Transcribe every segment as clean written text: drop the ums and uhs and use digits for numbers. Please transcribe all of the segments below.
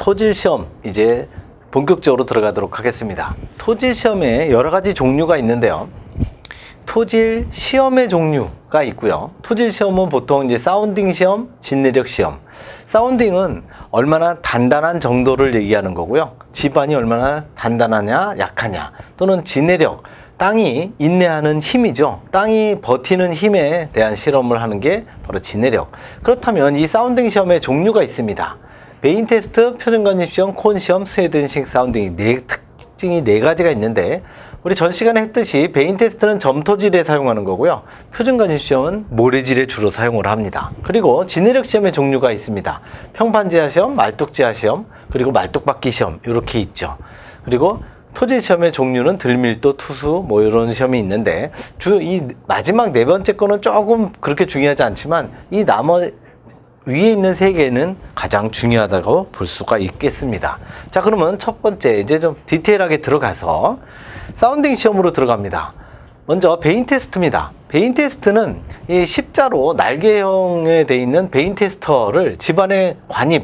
토질 시험 이제 본격적으로 들어가도록 하겠습니다. 토질 시험에 여러 가지 종류가 있는데요. 토질 시험의 종류가 있고요. 토질 시험은 보통 이제 사운딩 시험, 진내력 시험. 사운딩은 얼마나 단단한 정도를 얘기하는 거고요. 지반이 얼마나 단단하냐, 약하냐. 또는 진내력, 땅이 인내하는 힘이죠. 땅이 버티는 힘에 대한 실험을 하는 게 바로 진내력. 그렇다면 이 사운딩 시험의 종류가 있습니다. 메인 테스트, 표준관입시험, 콘시험, 스웨덴식 사운딩 특징이 네 가지가 있는데, 우리 전 시간에 했듯이 메인 테스트는 점토질에 사용하는 거고요. 표준관입시험은 모래질에 주로 사용을 합니다. 그리고 진내력 시험의 종류가 있습니다. 평판제하 시험, 말뚝제하 시험, 그리고 말뚝박기 시험 이렇게 있죠. 그리고 토질 시험의 종류는 들밀도, 투수 뭐 이런 시험이 있는데, 이 마지막 네 번째 거는 조금 그렇게 중요하지 않지만 이 위에 있는 세 개는 가장 중요하다고 볼 수가 있겠습니다. 자, 그러면 첫 번째 이제 좀 디테일하게 들어가서 사운딩 시험으로 들어갑니다. 먼저 베인 테스트입니다. 베인 테스트는 이 십자로 날개형에 돼 있는 베인 테스터를 집안에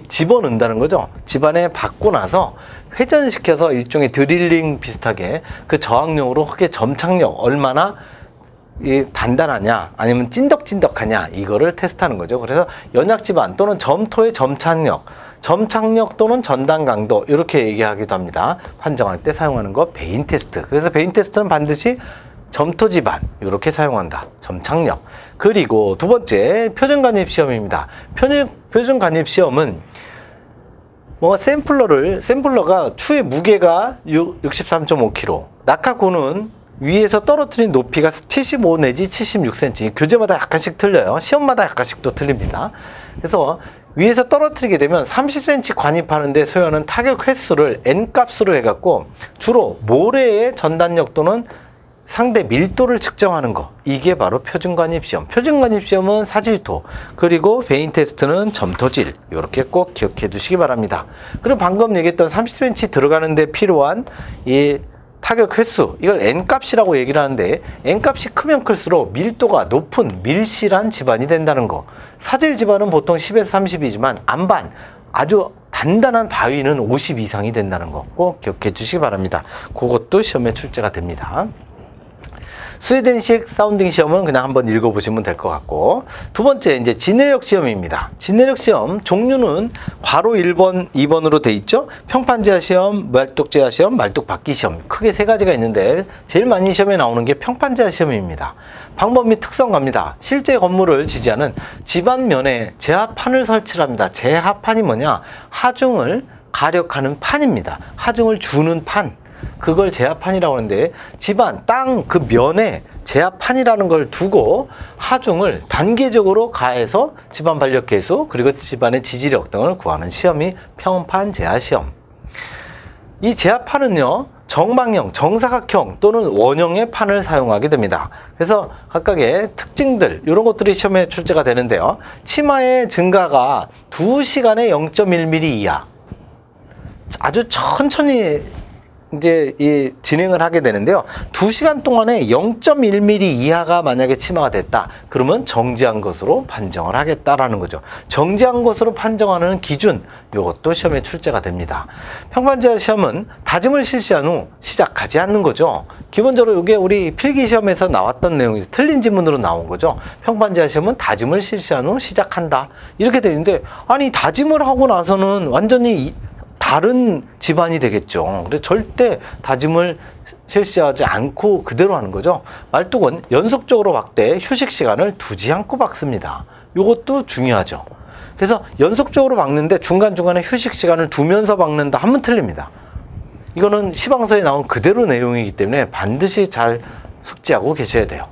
집어넣는다는 거죠. 집안에 받고 나서 회전시켜서 일종의 드릴링 비슷하게 그 저항력으로 흙의 점착력 얼마나 단단하냐 아니면 찐덕찐덕하냐 이거를 테스트하는 거죠. 그래서 연약 지반 또는 점토의 점착력 또는 전단 강도 이렇게 얘기하기도 합니다. 판정할 때 사용하는 거 베인 테스트. 그래서 베인 테스트는 반드시 점토 지반 이렇게 사용한다. 점착력. 그리고 두 번째 표준관입 시험입니다. 표준관입 시험은 샘플러가 추의 무게가 63.5kg, 낙하고는 위에서 떨어뜨린 높이가 75 내지 76cm, 교재마다 약간씩 틀려요. 시험마다 약간씩 또 틀립니다. 그래서 위에서 떨어뜨리게 되면 30cm 관입하는데 소요하는 타격 횟수를 N값으로 해갖고 주로 모래의 전단력 또는 상대 밀도를 측정하는 거, 이게 바로 표준관입시험. 표준관입시험은 사질토, 그리고 베인 테스트는 점토질, 이렇게 꼭 기억해 두시기 바랍니다. 그리고 방금 얘기했던 30cm 들어가는데 필요한 이 타격 횟수, 이걸 N값이라고 얘기를 하는데, N값이 크면 클수록 밀도가 높은 밀실한 집안이 된다는 거. 사질 집안은 보통 10에서 30이지만 안반, 아주 단단한 바위는 50 이상이 된다는 거 꼭 기억해 주시기 바랍니다. 그것도 시험에 출제가 됩니다. 스웨덴식 사운딩 시험은 그냥 한번 읽어보시면 될 것 같고, 두 번째 이제 진내력 시험입니다. 진내력 시험 종류는 괄호 1번, 2번으로 돼 있죠. 평판제하 시험, 말뚝제하 시험, 말뚝박기 시험, 크게 세 가지가 있는데 제일 많이 시험에 나오는 게 평판제하 시험입니다. 방법 및 특성 갑니다. 실제 건물을 지지하는 집안면에 제하판을 설치합니다. 제하판이 뭐냐? 하중을 가력하는 판입니다. 하중을 주는 판. 그걸 제하판이라고 하는데, 집안, 땅 그 면에 제하판이라는 걸 두고 하중을 단계적으로 가해서 집안 반력 계수 그리고 집안의 지지력 등을 구하는 시험이 평판 제하 시험. 이 제하판은요, 정방형, 정사각형 또는 원형의 판을 사용하게 됩니다. 그래서 각각의 특징들, 이런 것들이 시험에 출제가 되는데요. 치마의 증가가 2시간에 0.1mm 이하, 아주 천천히 이제 진행을 하게 되는데요. 2시간 동안에 0.1mm 이하가 만약에 치마가 됐다, 그러면 정지한 것으로 판정을 하겠다라는 거죠. 정지한 것으로 판정하는 기준, 이것도 시험에 출제가 됩니다. 평판제하 시험은 다짐을 실시한 후 시작하지 않는 거죠. 기본적으로 이게 우리 필기시험에서 나왔던 내용이 틀린 지문으로 나온 거죠. 평판제하 시험은 다짐을 실시한 후 시작한다, 이렇게 되어 있는데, 아니 다짐을 하고 나서는 완전히 다른 집안이 되겠죠. 그래서 절대 다짐을 실시하지 않고 그대로 하는 거죠. 말뚝은 연속적으로 박되 휴식 시간을 두지 않고 박습니다. 이것도 중요하죠. 그래서 연속적으로 박는데 중간중간에 휴식 시간을 두면서 박는다 하면 틀립니다. 이거는 시방서에 나온 그대로 내용이기 때문에 반드시 잘 숙지하고 계셔야 돼요.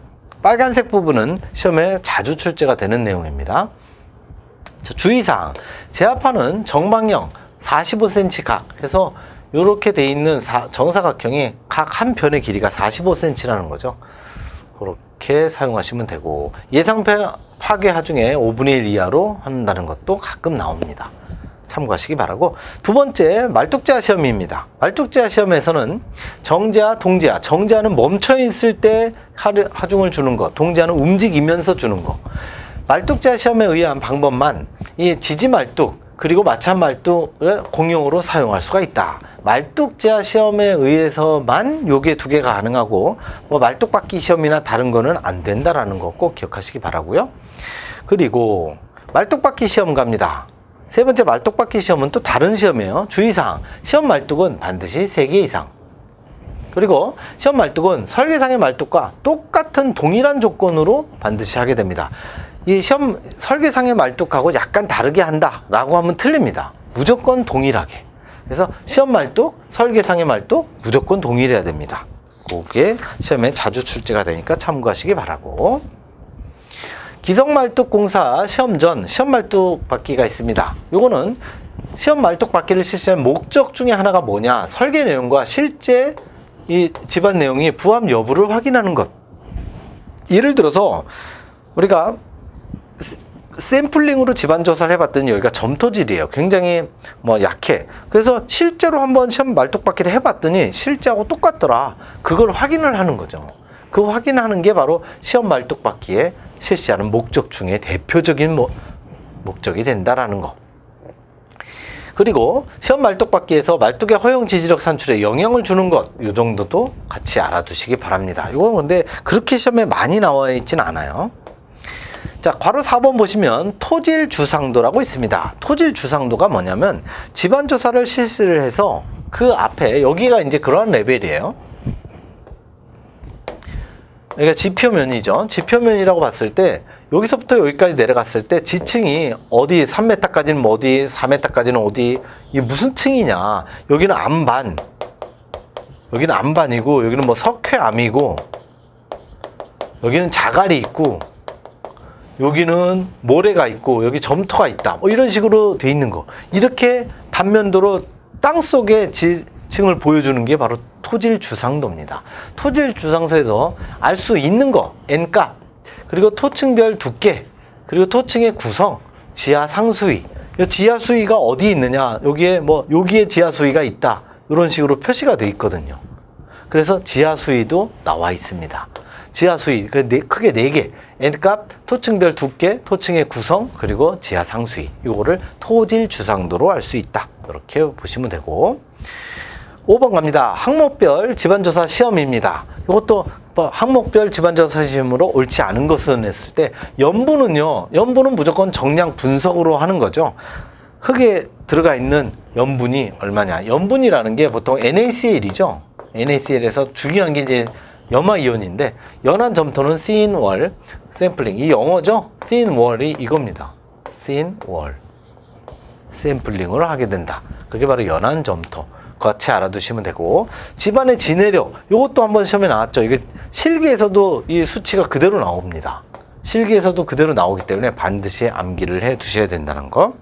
빨간색 부분은 시험에 자주 출제가 되는 내용입니다. 주의사항, 제하판은 정방형 45cm 각, 그래서 이렇게 돼 있는 정사각형이 각 한 편의 길이가 45cm라는 거죠. 그렇게 사용하시면 되고, 예상 파괴 하중에 5분의 1 이하로 한다는 것도 가끔 나옵니다. 참고하시기 바라고, 두 번째 말뚝제하 시험입니다. 말뚝제하 시험에서는 정제하, 동제하, 정제하는 멈춰 있을 때 하중을 주는 것, 동제하는 움직이면서 주는 것. 말뚝제하 시험에 의한 방법만 이 지지말뚝, 그리고 마찬 말뚝을 공용으로 사용할 수가 있다. 말뚝 제한 시험에 의해서만 요게 두 개가 가능하고 뭐 말뚝 받기 시험이나 다른 거는 안 된다라는 거 꼭 기억하시기 바라고요. 그리고 말뚝 받기 시험 갑니다. 세 번째 말뚝 받기 시험은 또 다른 시험이에요. 주의사항, 시험 말뚝은 반드시 3개 이상. 그리고 시험 말뚝은 설계상의 말뚝과 똑같은 동일한 조건으로 반드시 하게 됩니다. 이 시험 설계상의 말뚝하고 약간 다르게 한다라고 하면 틀립니다. 무조건 동일하게. 그래서 시험 말뚝, 설계상의 말뚝 무조건 동일해야 됩니다. 그게 시험에 자주 출제가 되니까 참고하시기 바라고. 기성말뚝 공사 시험 전 시험 말뚝 받기가 있습니다. 요거는 시험 말뚝 받기를 실시한 목적 중에 하나가 뭐냐, 설계 내용과 실제 이 집안 내용이 부합 여부를 확인하는 것. 예를 들어서 우리가 샘플링으로 집안 조사를 해봤더니 여기가 점토질이에요. 굉장히 뭐 약해. 그래서 실제로 한번 시험 말뚝 받기를 해봤더니 실제하고 똑같더라. 그걸 확인을 하는 거죠. 그 확인하는 게 바로 시험 말뚝 받기에 실시하는 목적 중에 대표적인 목적이 된다라는 거. 그리고 시험 말뚝 받기에서 말뚝의 허용 지지력 산출에 영향을 주는 것, 이 정도도 같이 알아두시기 바랍니다. 이건 근데 그렇게 시험에 많이 나와 있진 않아요. 자, 괄호 4번 보시면 토질 주상도라고 있습니다. 토질 주상도가 뭐냐면 집안 조사를 실시를 해서 그 앞에 여기가 이제 그러한 레벨이에요. 그러니까 지표면이죠. 지표면이라고 봤을 때 여기서부터 여기까지 내려갔을 때 지층이 어디 3m까지는 뭐 어디, 4m까지는 어디, 이게 무슨 층이냐. 여기는 암반, 여기는 암반이고, 여기는 뭐 석회암이고, 여기는 자갈이 있고, 여기는 모래가 있고, 여기 점토가 있다. 뭐 이런 식으로 돼 있는 거. 이렇게 단면도로 땅속의 지층을 보여주는 게 바로 토질 주상도입니다. 토질 주상도에서 알 수 있는 거, N값, 그리고 토층별 두께, 그리고 토층의 구성, 지하 상수위. 이 지하 수위가 어디 있느냐, 여기에 뭐 여기에 지하 수위가 있다, 이런 식으로 표시가 돼 있거든요. 그래서 지하 수위도 나와 있습니다. 지하 수위 크게 4개, N값, 토층별 두께, 토층의 구성, 그리고 지하 상수위. 이거를 토질 주상도로 알 수 있다, 이렇게 보시면 되고. 5번 갑니다. 항목별 집안조사 시험입니다. 이것도 항목별 집안조사 시험으로 옳지 않은 것은 했을 때, 염분은요, 염분은 무조건 정량 분석으로 하는 거죠. 흙에 들어가 있는 염분이 얼마냐. 염분이라는 게 보통 NaCl이죠. NaCl에서 중요한 게 이제 염화이온인데, 연한 점토는 C인월 샘플링, 이 영어죠. C인월이 이겁니다. C인월 샘플링으로 하게 된다. 그게 바로 연한 점토. 같이 알아두시면 되고, 집안의 지내력, 이것도 한번 시험에 나왔죠. 이게 실기에서도 이 수치가 그대로 나옵니다. 실기에서도 그대로 나오기 때문에 반드시 암기를 해 두셔야 된다는 거.